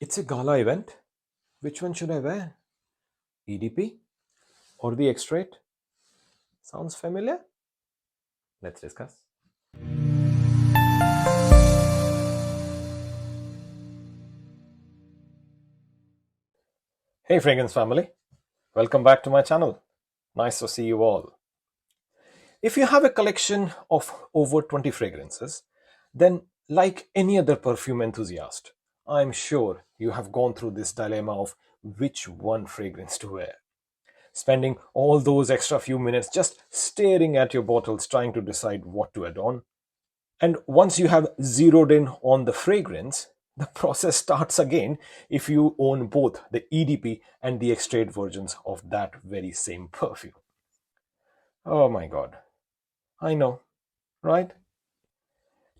It's a gala event. Which one should I wear? EDP or the Extrait? Sounds familiar? Let's discuss. Hey fragrance family, welcome back to my channel. Nice to see you all. If you have a collection of over 20 fragrances, then like any other perfume enthusiast, I'm sure you have gone through this dilemma of which one fragrance to wear. Spending all those extra few minutes just staring at your bottles trying to decide what to add on. And once you have zeroed in on the fragrance, the process starts again if you own both the EDP and the extrait versions of that very same perfume. Oh my god. I know, right?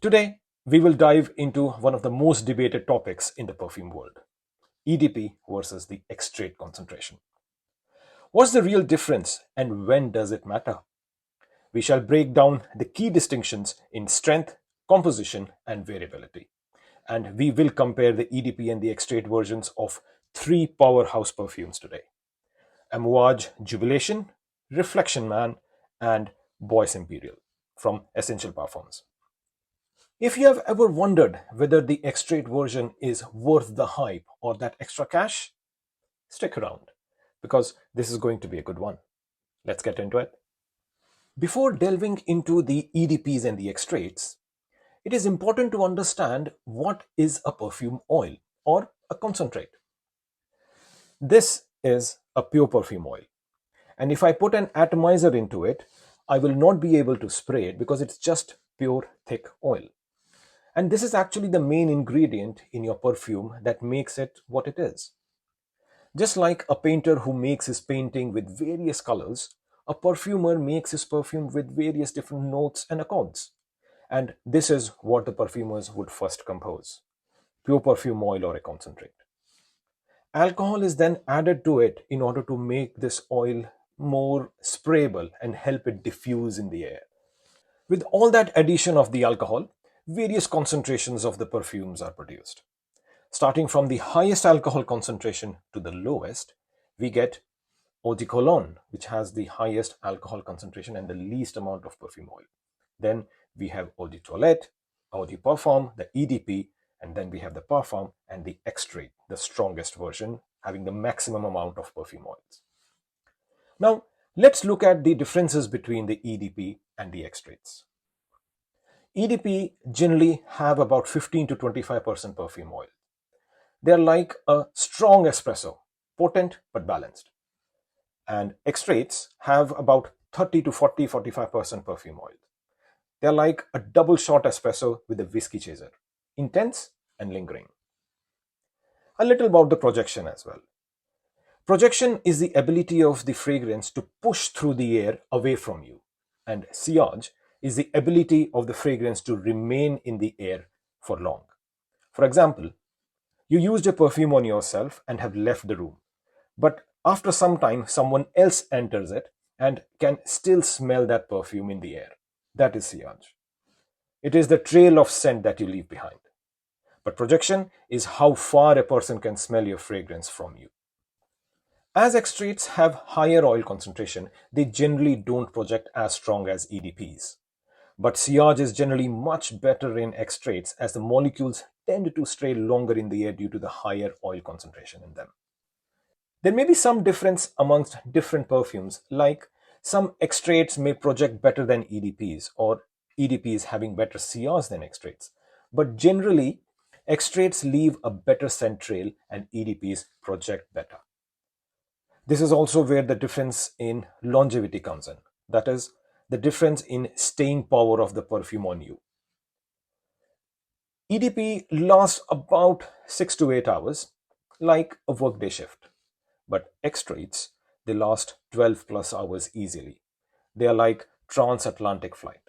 Today, we will dive into one of the most debated topics in the perfume world: EDP versus the extrait concentration. What's the real difference and when does it matter? We shall break down the key distinctions in strength, composition, and variability. And we will compare the EDP and the extrait versions of three powerhouse perfumes today: Amouage Jubilation, Reflection Man, and Bois Imperial from Essential Parfums. If you have ever wondered whether the extrait version is worth the hype or that extra cash, stick around because this is going to be a good one. Let's get into it. Before delving into the EDPs and the extraits, it is important to understand what is a perfume oil or a concentrate. This is a pure perfume oil. And if I put an atomizer into it, I will not be able to spray it because it's just pure thick oil. And this is actually the main ingredient in your perfume that makes it what it is. Just like a painter who makes his painting with various colors, a perfumer makes his perfume with various different notes and accords. And this is what the perfumers would first compose: pure perfume oil or a concentrate. Alcohol is then added to it in order to make this oil more sprayable and help it diffuse in the air. With all that addition of the alcohol, various concentrations of the perfumes are produced. Starting from the highest alcohol concentration to the lowest, we get Eau de Cologne, which has the highest alcohol concentration and the least amount of perfume oil. Then we have Eau de Toilette, Eau de Parfum, the EDP, and then we have the Parfum and the Extrait, the strongest version, having the maximum amount of perfume oils. Now, let's look at the differences between the EDP and the extraits. EDP generally have about 15 to 25% perfume oil. They're like a strong espresso, potent but balanced. And extraits have about 30 to 45% perfume oil. They're like a double shot espresso with a whiskey chaser, intense and lingering. A little about the projection as well. Projection is the ability of the fragrance to push through the air away from you, and sillage is the ability of the fragrance to remain in the air for long. For example, you used a perfume on yourself and have left the room, but after some time someone else enters it and can still smell that perfume in the air. That is sillage. It is the trail of scent that you leave behind. But projection is how far a person can smell your fragrance from you. As extraits have higher oil concentration, they generally don't project as strong as EDPs. But sillage is generally much better in extraits as the molecules tend to stay longer in the air due to the higher oil concentration in them. There may be some difference amongst different perfumes, like some extraits may project better than EDPs, or EDPs having better sillage than extraits. But generally, extraits leave a better scent trail and EDPs project better. This is also where the difference in longevity comes in. That is, the difference in staying power of the perfume on you. EDP lasts about 6 to 8 hours, like a workday shift. But extraits, they last 12 plus hours easily. They are like transatlantic flight.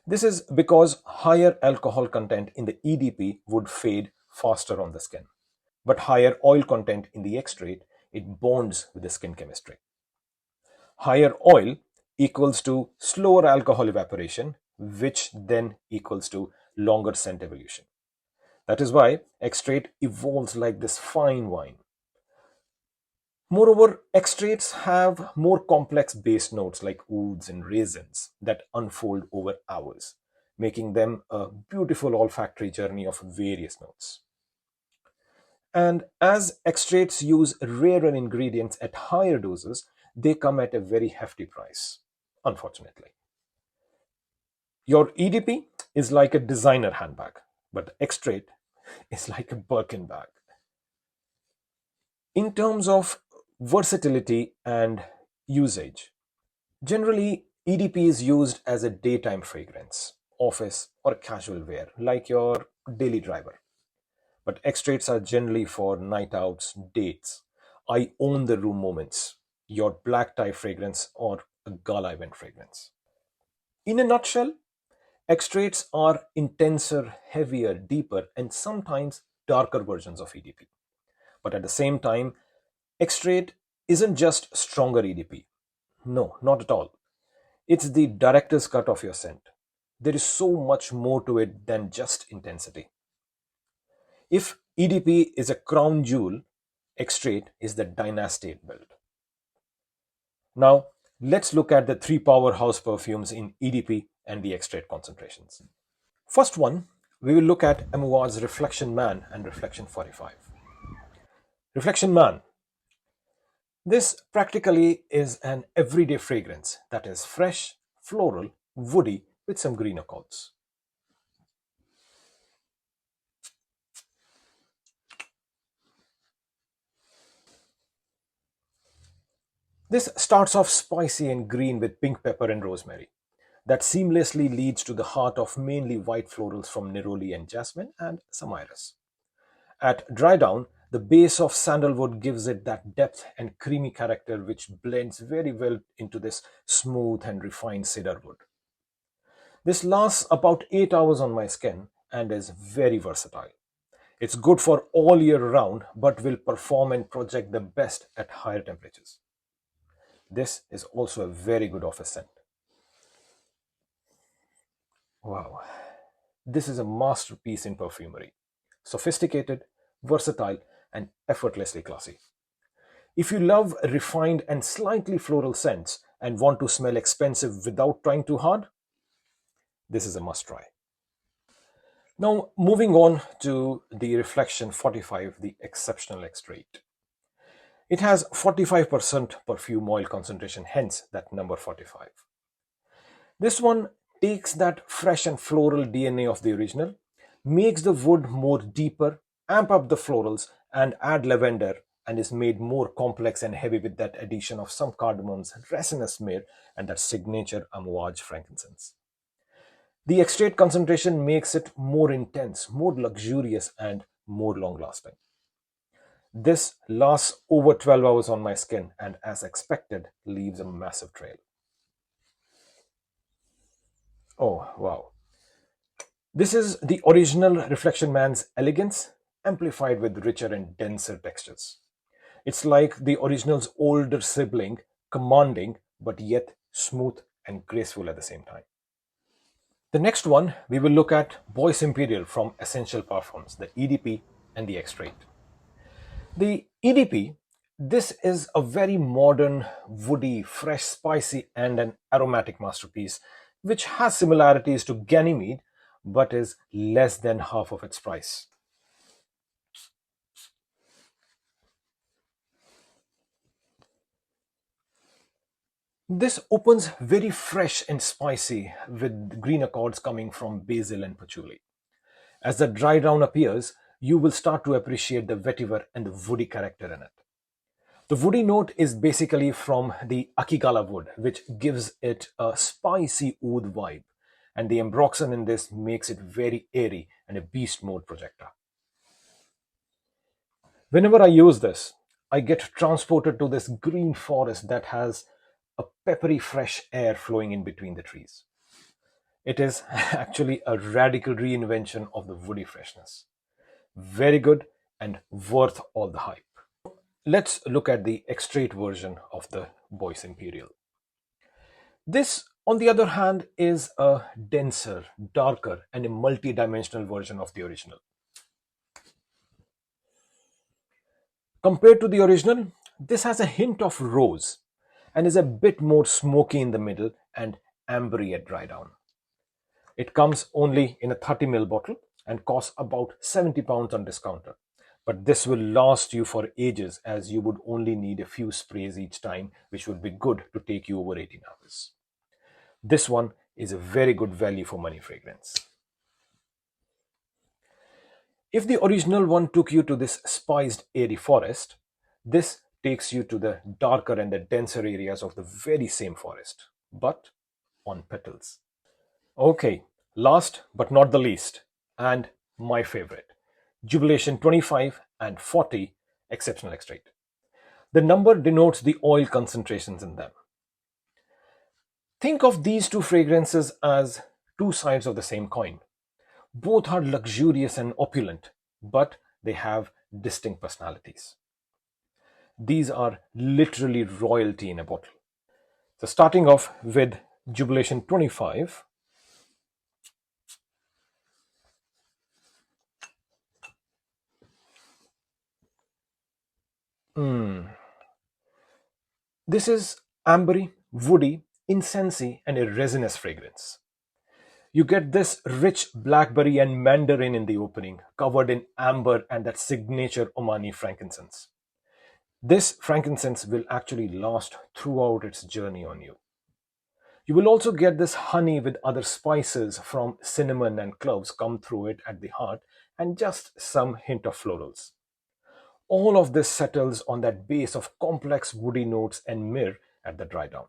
This is because higher alcohol content in the EDP would fade faster on the skin. But higher oil content in the extrait, it bonds with the skin chemistry. Higher oil equals to slower alcohol evaporation, which then equals to longer scent evolution. That is why extrait evolves like this fine wine. Moreover, extraits have more complex base notes like ouds and raisins that unfold over hours, making them a beautiful olfactory journey of various notes. And as extracts use rarer ingredients at higher doses, they come at a very hefty price, unfortunately. Your EDP is like a designer handbag, but extrait is like a Birkin bag. In terms of versatility and usage, generally EDP is used as a daytime fragrance, office or casual wear, like your daily driver. But extraits are generally for night outs, dates, I own the room moments, your black tie fragrance, or a gala event fragrance. In a nutshell, extraits are intenser, heavier, deeper, and sometimes darker versions of EDP. But at the same time, extrait isn't just stronger EDP. No, not at all. It's the director's cut of your scent. There is so much more to it than just intensity. If EDP is a crown jewel, extrait is the dynasty it built. Now, let's look at the three powerhouse perfumes in EDP and the extrait concentrations. First one, we will look at Amouage Reflection Man and Reflection 45. Reflection Man. This practically is an everyday fragrance that is fresh, floral, woody with some green accords. This starts off spicy and green with pink pepper and rosemary. That seamlessly leads to the heart of mainly white florals from neroli and jasmine and some iris. At dry down, the base of sandalwood gives it that depth and creamy character which blends very well into this smooth and refined cedar wood. This lasts about 8 hours on my skin and is very versatile. It's good for all year round but will perform and project the best at higher temperatures. This is also a very good office scent. Wow, this is a masterpiece in perfumery. Sophisticated, versatile, and effortlessly classy. If you love refined and slightly floral scents and want to smell expensive without trying too hard, this is a must try. Now, moving on to the Reflection 45, the Exceptional Extrait. It has 45% perfume oil concentration, hence that number 45. This one takes that fresh and floral DNA of the original, makes the wood more deeper, amp up the florals, and add lavender, and is made more complex and heavy with that addition of some cardamoms, resinous myrrh, and that signature Amouage frankincense. The extrait concentration makes it more intense, more luxurious, and more long lasting. This lasts over 12 hours on my skin and, as expected, leaves a massive trail. Oh, wow. This is the original Reflection Man's elegance, amplified with richer and denser textures. It's like the original's older sibling, commanding, but yet smooth and graceful at the same time. The next one, we will look at Bois Imperial from Essential Parfums, the EDP and the Extrait. The EDP, this is a very modern, woody, fresh, spicy, and an aromatic masterpiece, which has similarities to Ganymede, but is less than half of its price. This opens very fresh and spicy with green accords coming from basil and patchouli. As the dry down appears, you will start to appreciate the vetiver and the woody character in it. The woody note is basically from the Akigala wood, which gives it a spicy oud vibe, and the ambroxan in this makes it very airy and a beast mode projector. Whenever I use this, I get transported to this green forest that has a peppery fresh air flowing in between the trees. It is actually a radical reinvention of the woody freshness. Very good and worth all the hype. Let's look at the extrait version of the Bois Imperial. This, on the other hand, is a denser, darker, and a multi-dimensional version of the original. Compared to the original, this has a hint of rose and is a bit more smoky in the middle and ambery at dry down. It comes only in a 30 ml bottle and costs about £70 on discounter. But this will last you for ages as you would only need a few sprays each time, which would be good to take you over 18 hours. This one is a very good value for money fragrance. If the original one took you to this spiced airy forest, this takes you to the darker and the denser areas of the very same forest, but on petals. Okay, last but not the least, and my favorite, Jubilation 25 and 40 Exceptional Extrait. The number denotes the oil concentrations in them. Think of these two fragrances as two sides of the same coin. Both are luxurious and opulent, but they have distinct personalities. These are literally royalty in a bottle. So starting off with Jubilation 25. This is ambery, woody, incensey, and a resinous fragrance. You get this rich blackberry and mandarin in the opening, covered in amber and that signature Omani frankincense. This frankincense will actually last throughout its journey on you. You will also get this honey with other spices from cinnamon and cloves come through it at the heart, and just some hint of florals. All of this settles on that base of complex woody notes and myrrh at the dry down.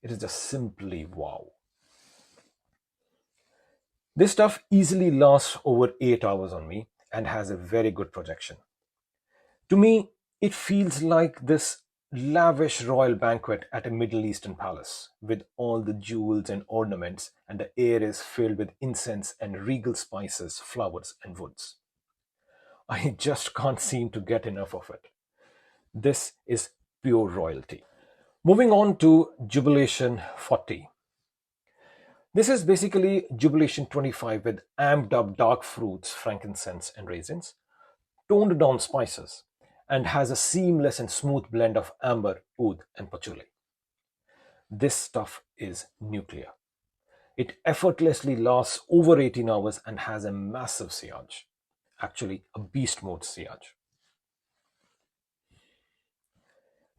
It is just simply wow. This stuff easily lasts over 8 hours on me and has a very good projection. To me, it feels like this lavish royal banquet at a Middle Eastern palace with all the jewels and ornaments, and the air is filled with incense and regal spices, flowers, and woods. I just can't seem to get enough of it. This is pure royalty. Moving on to Jubilation 40. This is basically Jubilation 25 with amped up dark fruits, frankincense, and raisins, toned down spices, and has a seamless and smooth blend of amber, oud, and patchouli. This stuff is nuclear. It effortlessly lasts over 18 hours and has a massive sillage. Actually, a beast mode sillage.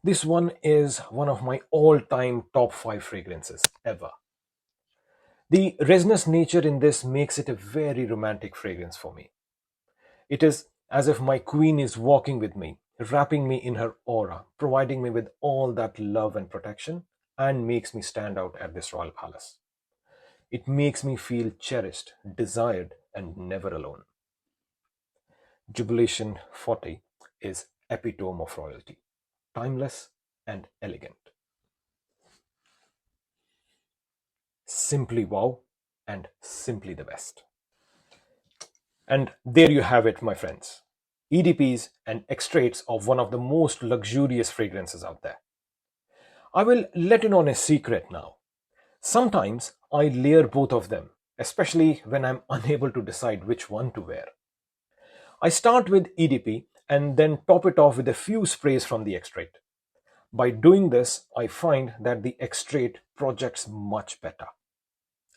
This one is one of my all-time top 5 fragrances ever. The resinous nature in this makes it a very romantic fragrance for me. It is as if my queen is walking with me, wrapping me in her aura, providing me with all that love and protection, and makes me stand out at this royal palace. It makes me feel cherished, desired, and never alone. Jubilation 40 is epitome of royalty, timeless and elegant. Simply wow, and simply the best. And there you have it, my friends. EDPs and extracts of one of the most luxurious fragrances out there. I will let in on a secret now. Sometimes I layer both of them, especially when I'm unable to decide which one to wear. I start with EDP and then top it off with a few sprays from the extrait. By doing this, I find that the extrait projects much better.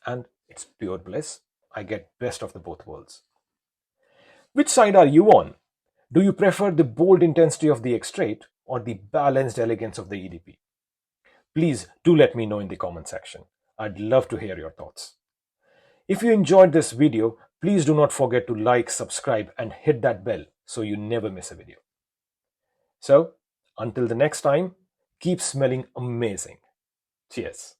And it's pure bliss. I get best of the both worlds. Which side are you on? Do you prefer the bold intensity of the extrait or the balanced elegance of the EDP? Please do let me know in the comment section. I'd love to hear your thoughts. If you enjoyed this video, please do not forget to like, subscribe, and hit that bell so you never miss a video. So, until the next time, keep smelling amazing. Cheers.